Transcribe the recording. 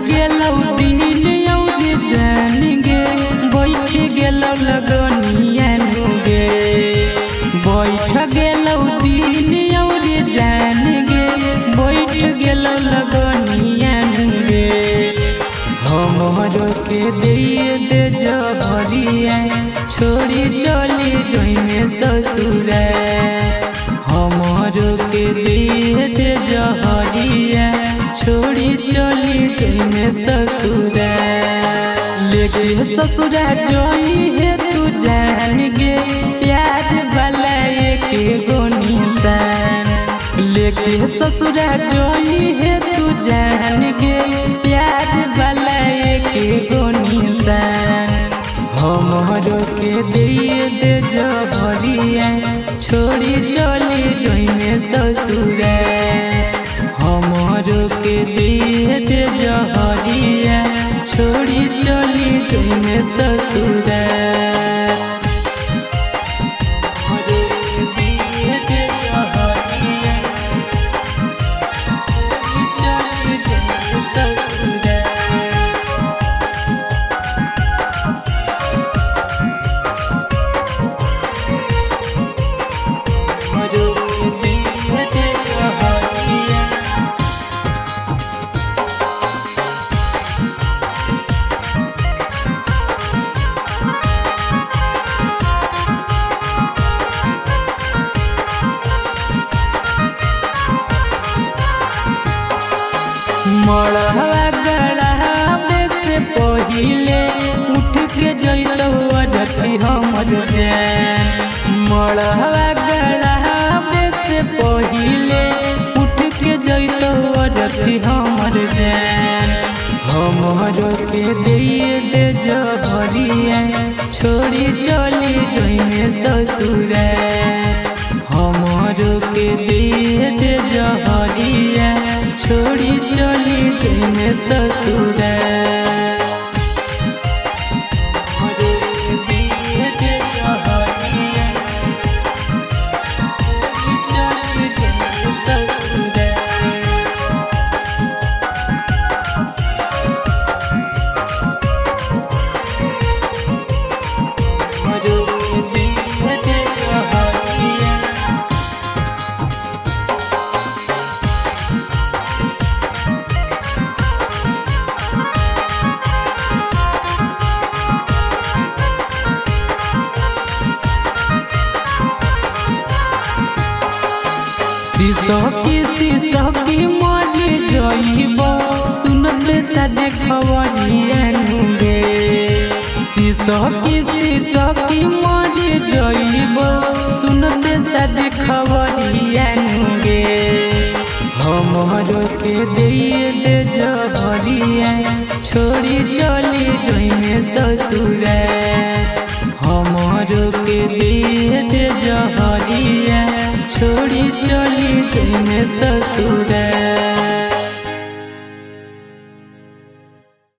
गेलौ दिन औरी जान गे बैठ गेलौ लगनिया गे बैठ गेलौ दिन औरी जान गे बैठ गेलौ लगनिया गे हमरो के दे जहरिया छोड़ी चली जइने ससुर हमरो के दे जहरिया छोड़ी चली जइने ससुर लेके ससुर जोई है तू जान गे प्यार वाला एक गो निशान लेके ससुर जोई है तू जान गे प्यार वाला एक गो निशान हमरो के दे जहरिया छोड़ी चली जइने ससुर हमरो के दे जहरिया छोड़ी चली जइने ससुर मड़वा गड़ावे से पहिले उठ के जइलौ अडती हमर जान मड़वा गड़ावे से पहिले उठ के जइलौ अडती हमर जान हमरो के दे जहरिया छोड़ी चली जइने ससुर हमरो के दे जहरिया छोड़ी चली जइने ससुर सखी मर जइब सुनते सादे खबरिया गे सखी मर जइब सुनते सादे खबरिया गे हमरो के दे जहरिया छोड़ी चली जइने ससुर हमरो के दे जहरिया छोड़ी चली जइने ससुर।